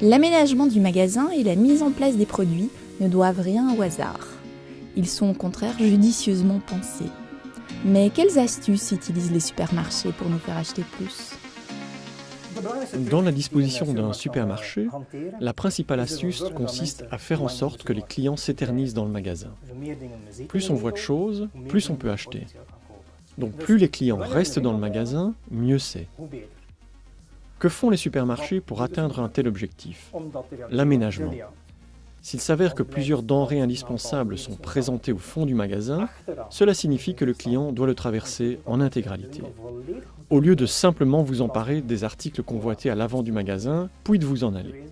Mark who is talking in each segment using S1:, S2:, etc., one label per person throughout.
S1: L'aménagement du magasin et la mise en place des produits ne doivent rien au hasard. Ils sont au contraire judicieusement pensés. Mais quelles astuces utilisent les supermarchés pour nous faire acheter plus ?
S2: Dans la disposition d'un supermarché, la principale astuce consiste à faire en sorte que les clients s'éternisent dans le magasin. Plus on voit de choses, plus on peut acheter. Donc plus les clients restent dans le magasin, mieux c'est. Que font les supermarchés pour atteindre un tel objectif ? L'aménagement. S'il s'avère que plusieurs denrées indispensables sont présentées au fond du magasin, cela signifie que le client doit le traverser en intégralité. Au lieu de simplement vous emparer des articles convoités à l'avant du magasin, puis de vous en aller.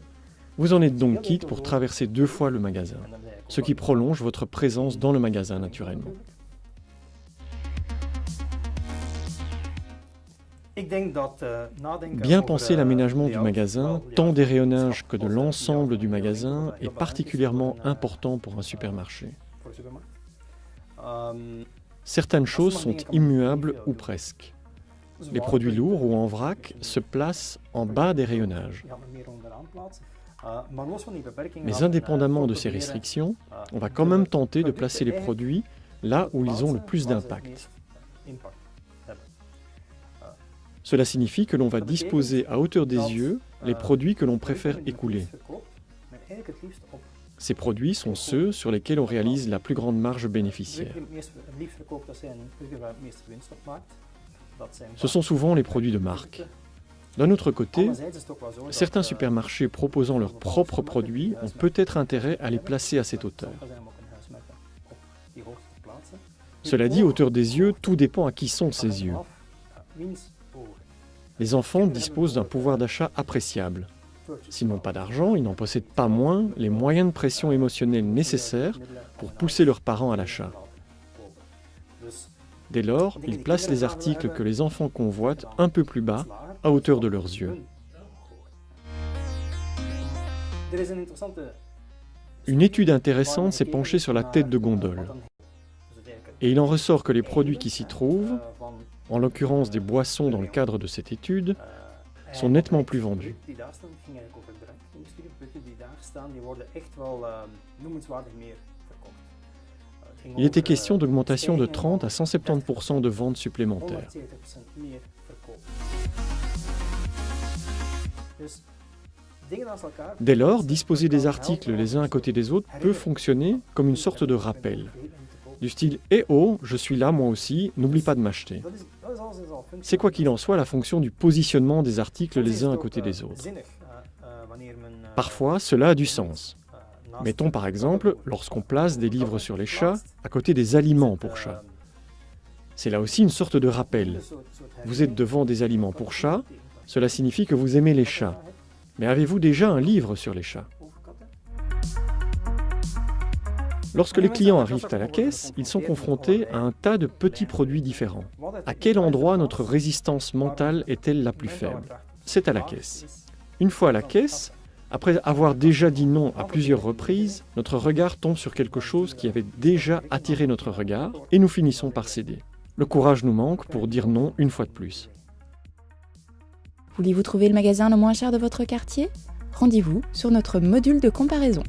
S2: Vous en êtes donc quitte pour traverser 2 fois le magasin, ce qui prolonge votre présence dans le magasin naturellement. Bien penser l'aménagement du magasin, tant des rayonnages que de l'ensemble du magasin, est particulièrement important pour un supermarché. Certaines choses sont immuables ou presque. Les produits lourds ou en vrac se placent en bas des rayonnages. Mais indépendamment de ces restrictions, on va quand même tenter de placer les produits là où ils ont le plus d'impact. Cela signifie que l'on va disposer à hauteur des yeux les produits que l'on préfère écouler. Ces produits sont ceux sur lesquels on réalise la plus grande marge bénéficiaire. Ce sont souvent les produits de marque. D'un autre côté, certains supermarchés proposant leurs propres produits ont peut-être intérêt à les placer à cette hauteur. Cela dit, hauteur des yeux, tout dépend à qui sont ces yeux. Les enfants disposent d'un pouvoir d'achat appréciable. S'ils n'ont pas d'argent, ils n'en possèdent pas moins les moyens de pression émotionnelle nécessaires pour pousser leurs parents à l'achat. Dès lors, ils placent les articles que les enfants convoitent un peu plus bas, à hauteur de leurs yeux. Une étude intéressante s'est penchée sur la tête de gondole. Et il en ressort que les produits qui s'y trouvent, en l'occurrence des boissons dans le cadre de cette étude, sont nettement plus vendus. Il était question d'augmentation de 30 à 170% de ventes supplémentaires. Dès lors, disposer des articles les uns à côté des autres peut fonctionner comme une sorte de rappel. Du style « Eh oh, je suis là moi aussi, n'oublie pas de m'acheter ». C'est quoi qu'il en soit la fonction du positionnement des articles les uns à côté des autres. Parfois, cela a du sens. Mettons par exemple, lorsqu'on place des livres sur les chats à côté des aliments pour chats. C'est là aussi une sorte de rappel. Vous êtes devant des aliments pour chats, cela signifie que vous aimez les chats. Mais avez-vous déjà un livre sur les chats ? Lorsque les clients arrivent à la caisse, ils sont confrontés à un tas de petits produits différents. À quel endroit notre résistance mentale est-elle la plus faible ? C'est à la caisse. Une fois à la caisse, après avoir déjà dit non à plusieurs reprises, notre regard tombe sur quelque chose qui avait déjà attiré notre regard et nous finissons par céder. Le courage nous manque pour dire non une fois de plus.
S1: Voulez-vous trouver le magasin le moins cher de votre quartier ? Rendez-vous sur notre module de comparaison.